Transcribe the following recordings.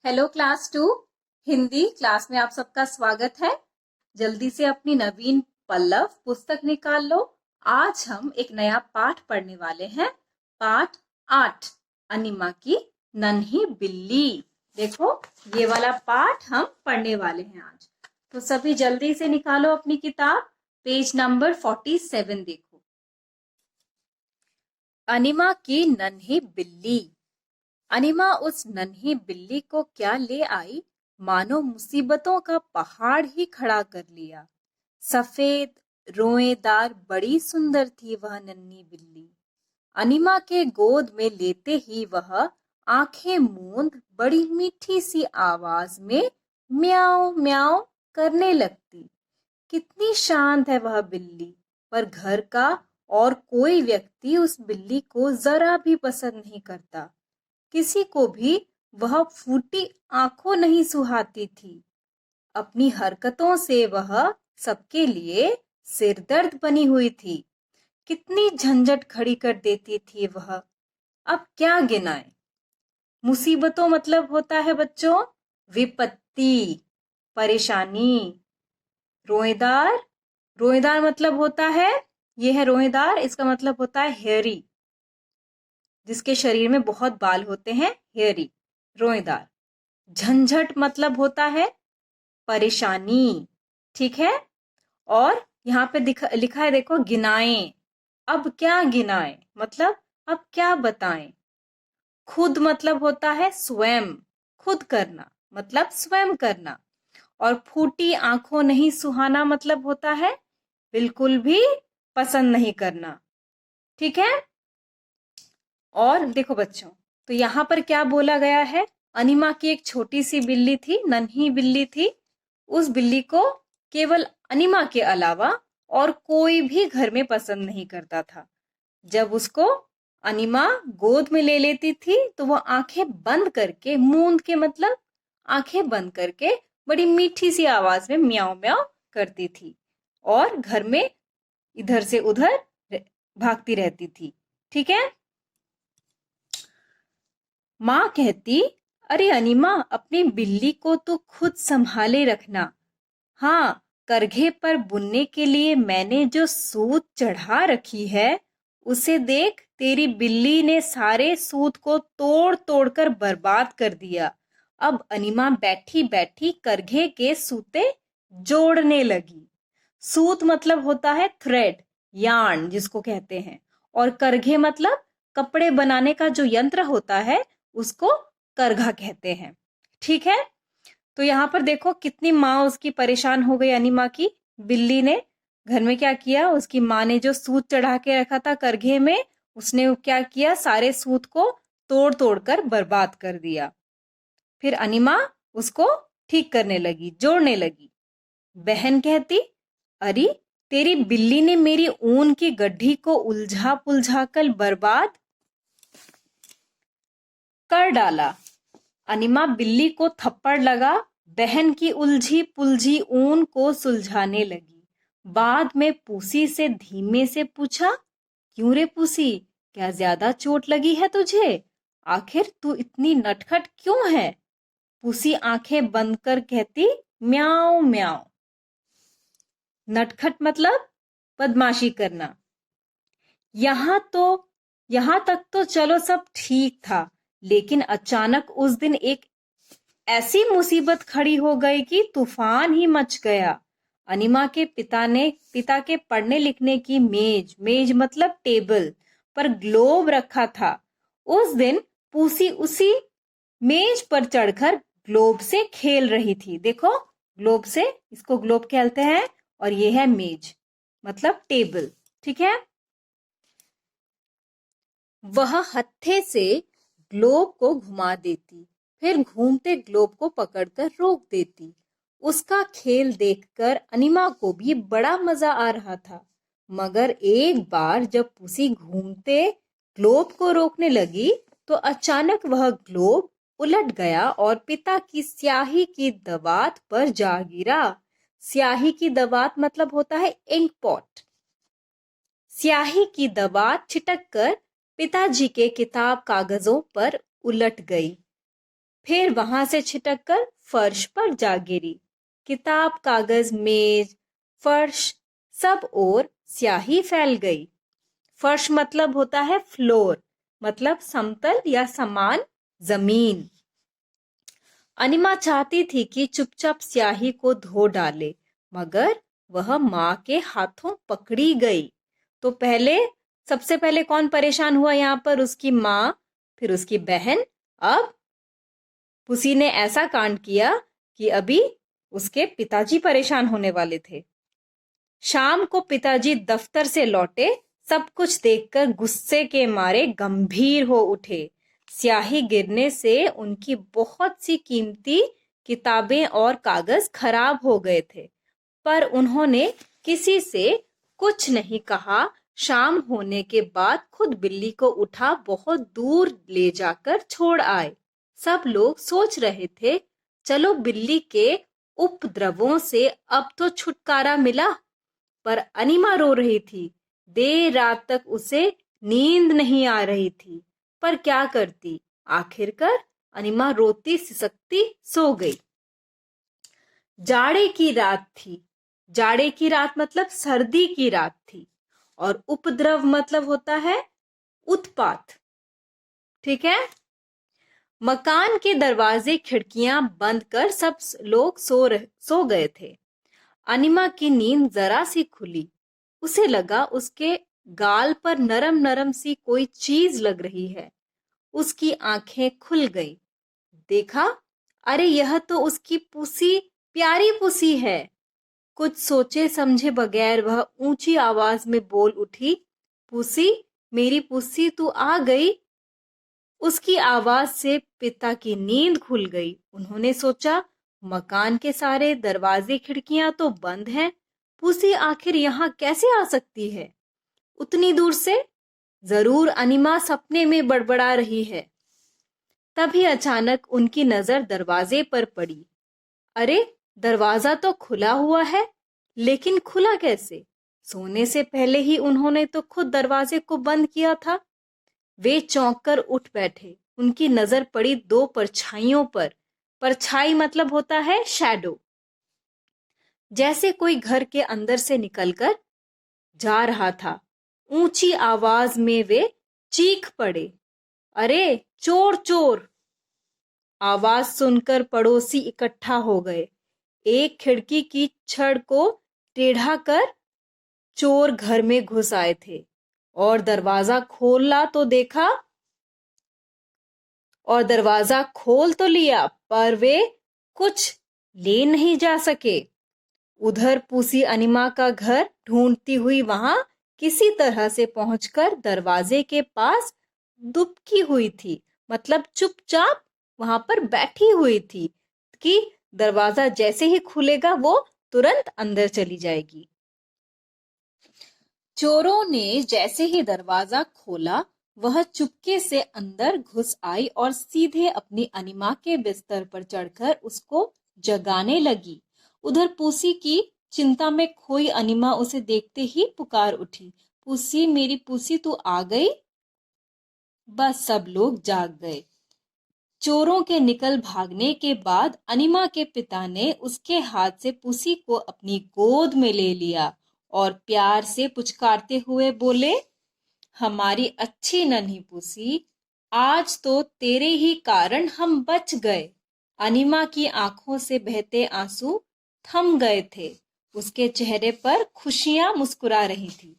Hello class 2 Hindi class में आप सबका स्वागत है। जल्दी से अपनी नवीन पल्लव पुस्तक निकाल लो। आज हम एक नया पाठ पढ़ने वाले हैं। पाठ 8 अनिमा की नन्ही बिल्ली। देखो ये वाला पाठ हम पढ़ने वाले हैं आज। तो सभी जल्दी से निकालो अपनी किताब, पेज नंबर 47 देखो। अनिमा की नन्ही बिल्ली। अनिमा उस नन्ही बिल्ली को क्या ले आई, मानो मुसीबतों का पहाड़ ही खड़ा कर लिया। सफेद रोएदार बड़ी सुंदर थी वह नन्ही बिल्ली। अनिमा के गोद में लेते ही वह आंखें मूंद बड़ी मीठी सी आवाज में म्याऊं म्याऊं करने लगती। कितनी शांत है वह बिल्ली, पर घर का और कोई व्यक्ति उस बिल्ली को जरा भी पसंद नहीं करता। किसी को भी वह फूटी आंखों नहीं सुहाती थी। अपनी हरकतों से वह सबके लिए सिरदर्द बनी हुई थी। कितनी झंझट खड़ी कर देती थी वह। अब क्या गिनाए। मुसीबतों मतलब होता है बच्चों विपत्ति, परेशानी। रोएदार, रोएदार मतलब होता है, यह है रोएदार, इसका मतलब होता है हेयरी, जिसके शरीर में बहुत बाल होते हैं, हेयरी, रोएदार। झंझट मतलब होता है परेशानी, ठीक है। और यहाँ पे लिखा है देखो गिनाएं। अब क्या गिनाएं मतलब अब क्या बताएं। खुद मतलब होता है स्वयं, खुद करना मतलब स्वयं करना। और फूटी आंखों नहीं सुहाना मतलब होता है बिल्कुल भी पसंद नहीं करना, ठीक है। और देखो बच्चों, तो यहाँ पर क्या बोला गया है। अनिमा की एक छोटी सी बिल्ली थी, नन्ही बिल्ली थी। उस बिल्ली को केवल अनिमा के अलावा और कोई भी घर में पसंद नहीं करता था। जब उसको अनिमा गोद में ले लेती थी तो वह आंखें बंद करके, मूंद के मतलब आंखें बंद करके बड़ी मीठी सी आवाज में म्याऊं म्याऊं करती थी और घर में इधर से उधर भागती रहती थी, ठीक है। माँ कहती, अरे अनिमा अपनी बिल्ली को तो खुद संभाले रखना। हाँ, करघे पर बुनने के लिए मैंने जो सूत चढ़ा रखी है उसे देख, तेरी बिल्ली ने सारे सूत को तोड़ तोड़ कर बर्बाद कर दिया। अब अनिमा बैठी बैठी करघे के सूते जोड़ने लगी। सूत मतलब होता है थ्रेड, यार्न जिसको कहते हैं। और करघे मतलब कपड़े बनाने का जो यंत्र होता है उसको करघा कहते हैं, ठीक है। तो यहाँ पर देखो कितनी माँ उसकी परेशान हो गई अनिमा की। बिल्ली ने घर में क्या किया, उसकी माँ ने जो सूत चढ़ा के रखा था करघे में, उसने क्या किया, सारे सूत को तोड़ तोड़ कर बर्बाद कर दिया। फिर अनिमा उसको ठीक करने लगी, जोड़ने लगी। बहन कहती, अरे तेरी बिल्ली ने मेरी ऊन की गड्ढी को उलझा पुलझा कर बर्बाद कर डाला। अनिमा बिल्ली को थप्पड़ लगा, बहन की उलझी पुलझी ऊन को सुलझाने लगी। बाद में पूसी से धीमे से पूछा, क्यों रे पूसी, क्या ज्यादा चोट लगी है तुझे? आखिर तू इतनी नटखट क्यों है? पूसी आंखें बंद कर कहती, म्याऊं म्याऊं। नटखट मतलब बदमाशी करना। यहाँ तो यहाँ तक तो चलो सब ठीक था, लेकिन अचानक उस दिन एक ऐसी मुसीबत खड़ी हो गई कि तूफान ही मच गया। अनिमा के पिता के पढ़ने लिखने की मेज, मेज मतलब टेबल पर ग्लोब रखा था। उस दिन पूसी उसी मेज पर चढ़कर ग्लोब से खेल रही थी। देखो ग्लोब से, इसको ग्लोब कहते हैं। और ये है मेज मतलब टेबल, ठीक है। वह हत्थे से ग्लोब को घुमा देती, फिर घूमते ग्लोब को पकड़कर रोक देती। उसका खेल देखकर अनिमा को भी बड़ा मजा आ रहा था। मगर एक बार जब पुसी घूमते ग्लोब को रोकने लगी तो अचानक वह ग्लोब उलट गया और पिता की स्याही की दवात पर जा गिरा। स्याही की दवात मतलब होता है इंक पॉट। स्याही की दवात छिटक कर पिताजी के किताब कागजों पर उलट गई। फिर वहां से छिटक कर फर्श पर जा गिरी। किताब, कागज, मेज, फर्श, सब ओर स्याही फैल गई। फर्श मतलब होता है फ्लोर, मतलब समतल या समान जमीन। अनिमा चाहती थी कि चुपचाप स्याही को धो डाले, मगर वह माँ के हाथों पकड़ी गई। तो सबसे पहले कौन परेशान हुआ यहाँ पर? उसकी माँ, फिर उसकी बहन। अब पुसी ने ऐसा कांड किया कि अभी उसके पिताजी परेशान होने वाले थे। शाम को पिताजी दफ्तर से लौटे, सब कुछ देखकर गुस्से के मारे गंभीर हो उठे। स्याही गिरने से उनकी बहुत सी कीमती किताबें और कागज खराब हो गए थे, पर उन्होंने किसी से कुछ नहीं कहा। शाम होने के बाद खुद बिल्ली को उठा बहुत दूर ले जाकर छोड़ आए। सब लोग सोच रहे थे, चलो बिल्ली के उपद्रवों से अब तो छुटकारा मिला। पर अनिमा रो रही थी। देर रात तक उसे नींद नहीं आ रही थी, पर क्या करती? आखिरकार अनिमा रोती सिसकती सो गई। जाड़े की रात थी। जाड़े की रात मतलब सर्दी की रात थी, और उपद्रव मतलब होता है उत्पात। ठीक है। मकान के दरवाजे खिड़कियां बंद कर सब लोग सो गए थे। अनिमा की नींद जरा सी खुली। उसे लगा उसके गाल पर नरम नरम सी कोई चीज लग रही है। उसकी आंखें खुल गईं। देखा, अरे यह तो उसकी पुसी, प्यारी पुसी है। कुछ सोचे समझे बगैर वह ऊंची आवाज में बोल उठी, पुसी, मेरी पुसी तू आ गई। उसकी आवाज से पिता की नींद खुल गई। उन्होंने सोचा, मकान के सारे दरवाजे खिड़कियां तो बंद हैं, पुसी आखिर यहाँ कैसे आ सकती है उतनी दूर से? जरूर अनिमा सपने में बड़बड़ा रही है। तभी अचानक उनकी नजर दरवाजे पर पड़ी। अरे, दरवाजा तो खुला हुआ है, लेकिन खुला कैसे? सोने से पहले ही उन्होंने तो खुद दरवाजे को बंद किया था। वे चौंक कर उठ बैठे। उनकी नजर पड़ी दो परछाइयों पर। परछाई मतलब होता है शैडो। जैसे कोई घर के अंदर से निकलकर जा रहा था। ऊंची आवाज में वे चीख पड़े, अरे चोर चोर! आवाज सुनकर पड़ोसी इकट्ठा हो गए। एक खिड़की की छड़ को टेढ़ा कर चोर घर में घुस आए थे, और दरवाजा खोल तो लिया, पर वे कुछ ले नहीं जा सके। उधर पूसी अनिमा का घर ढूंढती हुई वहां किसी तरह से पहुंचकर दरवाजे के पास दुबकी हुई थी, मतलब चुपचाप वहां पर बैठी हुई थी कि दरवाजा जैसे ही खुलेगा वो तुरंत अंदर चली जाएगी। चोरों ने जैसे ही दरवाजा खोला, वह चुपके से अंदर घुस आई और सीधे अपनी अनिमा के बिस्तर पर चढ़कर उसको जगाने लगी। उधर पूसी की चिंता में खोई अनिमा उसे देखते ही पुकार उठी, पूसी, मेरी पूसी तू आ गई। बस सब लोग जाग गए। चोरों के निकल भागने के बाद अनिमा के पिता ने उसके हाथ से पूसी को अपनी गोद में ले लिया और प्यार से पुचकारते हुए बोले, हमारी अच्छी नन्ही पूसी, आज तो तेरे ही कारण हम बच गए। अनिमा की आंखों से बहते आंसू थम गए थे। उसके चेहरे पर खुशियां मुस्कुरा रही थी।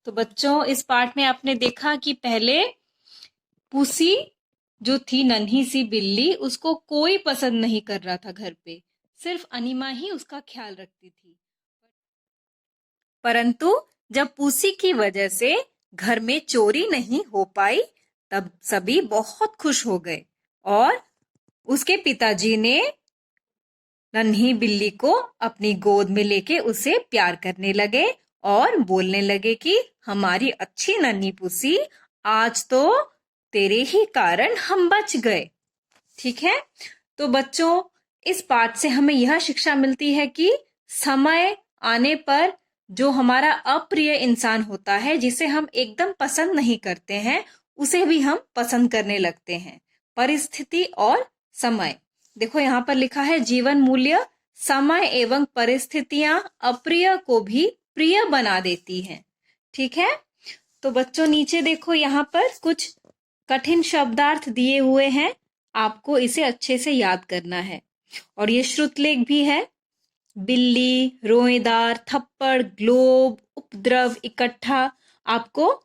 तो बच्चों, इस पाठ में आपने देखा कि पहले पूसी जो थी, नन्ही सी बिल्ली, उसको कोई पसंद नहीं कर रहा था घर पे, सिर्फ अनिमा ही उसका ख्याल रखती थी। परंतु जब पूसी की वजह से घर में चोरी नहीं हो पाई, तब सभी बहुत खुश हो गए और उसके पिताजी ने नन्ही बिल्ली को अपनी गोद में लेके उसे प्यार करने लगे और बोलने लगे कि हमारी अच्छी नन्ही पूसी, आज तो तेरे ही कारण हम बच गए। ठीक है। तो बच्चों, इस पाठ से हमें यह शिक्षा मिलती है कि समय आने पर जो हमारा अप्रिय इंसान होता है, जिसे हम एकदम पसंद नहीं करते हैं, उसे भी हम पसंद करने लगते हैं। परिस्थिति और समय। देखो यहाँ पर लिखा है जीवन मूल्य समय एवं परिस्थितियां अप्रिय को भी प्रिय बना देती हैं। ठीक है, तो बच्चों नीचे देखो यहाँ पर कुछ कठिन शब्दार्थ दिए हुए हैं, आपको इसे अच्छे से याद करना है। और ये श्रुतलेख भी है। बिल्ली, रोएदार, थप्पड़, ग्लोब, उपद्रव, इकट्ठा। आपको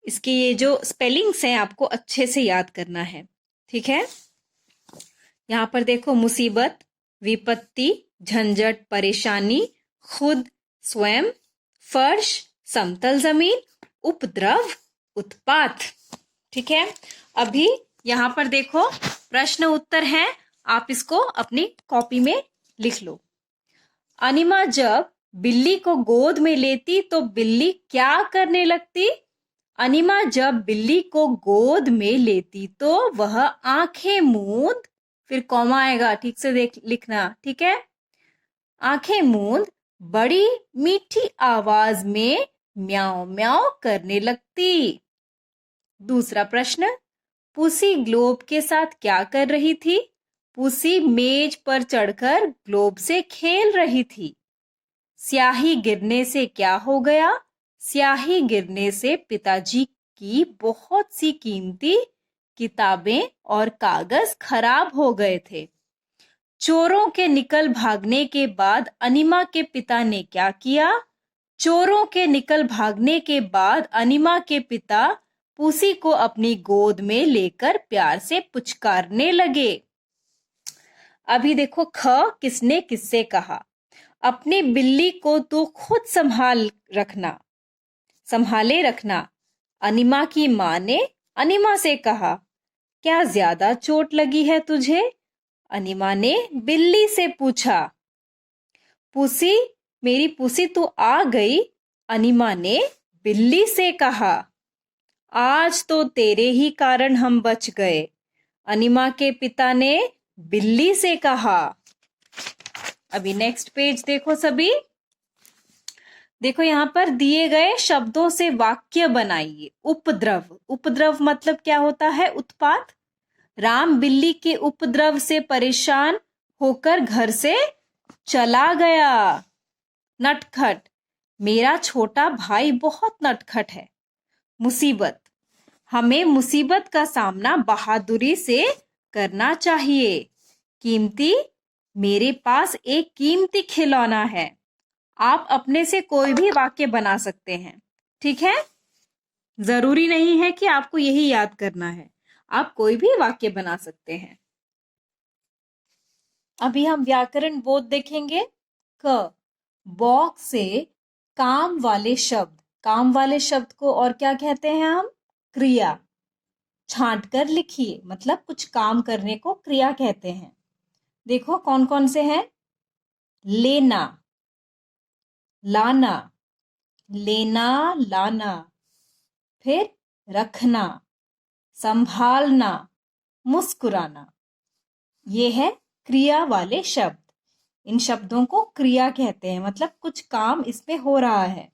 इसके ये जो स्पेलिंग्स हैं आपको अच्छे से याद करना है। ठीक है, यहाँ पर देखो मुसीबत, विपत्ति, झंझट, परेशानी, खुद, स्वयं, फर्श, समतल जमीन, उपद्रव, उत्पात। ठीक है, अभी यहाँ पर देखो प्रश्न उत्तर है, आप इसको अपनी कॉपी में लिख लो। अनिमा जब बिल्ली को गोद में लेती तो बिल्ली क्या करने लगती? अनिमा जब बिल्ली को गोद में लेती तो वह आंखें मूंद, फिर कॉमा आएगा, ठीक से देख लिखना। ठीक है, आंखें मूंद बड़ी मीठी आवाज में म्याऊं म्याऊं करने लगती। दूसरा प्रश्न, पुसी ग्लोब के साथ क्या कर रही थी? पुसी मेज पर चढ़कर ग्लोब से खेल रही थी। स्याही गिरने से क्या हो गया? स्याही गिरने से पिताजी की बहुत सी कीमती किताबें और कागज खराब हो गए थे। चोरों के निकल भागने के बाद अनिमा के पिता ने क्या किया? चोरों के निकल भागने के बाद अनिमा के पिता पुसी को अपनी गोद में लेकर प्यार से पुचकारने लगे। अभी देखो ख, किसने किससे कहा? अपनी बिल्ली को तो खुद संभाले रखना। अनिमा की माँ ने अनिमा से कहा, क्या ज्यादा चोट लगी है तुझे? अनिमा ने बिल्ली से पूछा। पुसी, मेरी पुसी तो आ गई। अनिमा ने बिल्ली से कहा। आज तो तेरे ही कारण हम बच गए। अनिमा के पिता ने बिल्ली से कहा। अभी नेक्स्ट पेज देखो सभी। देखो यहाँ पर दिए गए शब्दों से वाक्य बनाइए। उपद्रव, उपद्रव मतलब क्या होता है? उत्पात। राम बिल्ली के उपद्रव से परेशान होकर घर से चला गया। नटखट, मेरा छोटा भाई बहुत नटखट है। मुसीबत, हमें मुसीबत का सामना बहादुरी से करना चाहिए। कीमती, मेरे पास एक कीमती खिलौना है। आप अपने से कोई भी वाक्य बना सकते हैं। ठीक है, जरूरी नहीं है कि आपको यही याद करना है, आप कोई भी वाक्य बना सकते हैं। अभी हम व्याकरण बोध देखेंगे। क, बॉक्स से काम वाले शब्द, काम वाले शब्द को और क्या कहते हैं हम? क्रिया। छांट कर लिखिए, मतलब कुछ काम करने को क्रिया कहते हैं। देखो कौन कौन से हैं? लेना, लाना, लेना लाना, फिर रखना, संभालना, मुस्कुराना। ये है क्रिया वाले शब्द। इन शब्दों को क्रिया कहते हैं, मतलब कुछ काम इसमें हो रहा है।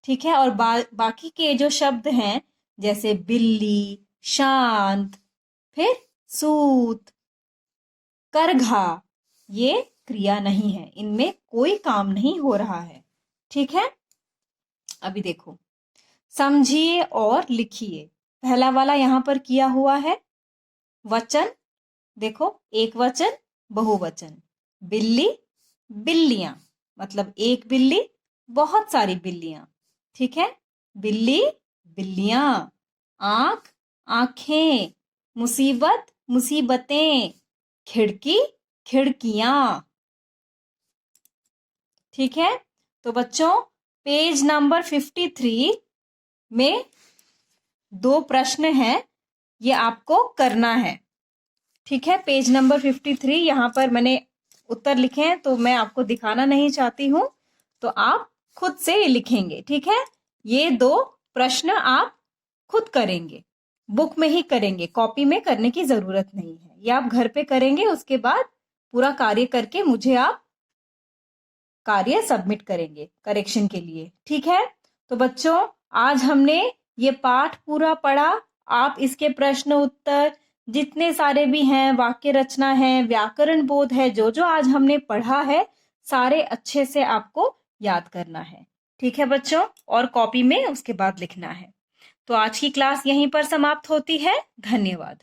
ठीक है, और बाकी के जो शब्द हैं जैसे बिल्ली, शांत, फिर सूत, करघा, ये क्रिया नहीं है, इनमें कोई काम नहीं हो रहा है। ठीक है, अभी देखो समझिए और लिखिए। पहला वाला यहां पर किया हुआ है वचन। देखो एक वचन, बहुवचन। बिल्ली, बिल्लियां, मतलब एक बिल्ली, बहुत सारी बिल्लियां। ठीक है, बिल्ली, बिल्लियां। आंख, आंखें। मुसीबत, मुसीबतें। खिड़की, खिड़कियां। ठीक है, तो बच्चों पेज नंबर 53 में 2 प्रश्न हैं, ये आपको करना है। ठीक है, पेज नंबर 53 यहाँ पर मैंने उत्तर लिखे हैं, तो मैं आपको दिखाना नहीं चाहती हूं, तो आप खुद से लिखेंगे। ठीक है, ये 2 प्रश्न आप खुद करेंगे, बुक में ही करेंगे, कॉपी में करने की जरूरत नहीं है। ये आप घर पे करेंगे, उसके बाद पूरा कार्य करके मुझे आप कार्य सबमिट करेंगे करेक्शन के लिए। ठीक है, तो बच्चों आज हमने ये पाठ पूरा पढ़ा। आप इसके प्रश्न उत्तर जितने सारे भी हैं, वाक्य रचना है, व्याकरण बोध है, जो जो आज हमने पढ़ा है, सारे अच्छे से आपको याद करना है। ठीक है बच्चों, और कॉपी में उसके बाद लिखना है। तो आज की क्लास यहीं पर समाप्त होती है। धन्यवाद।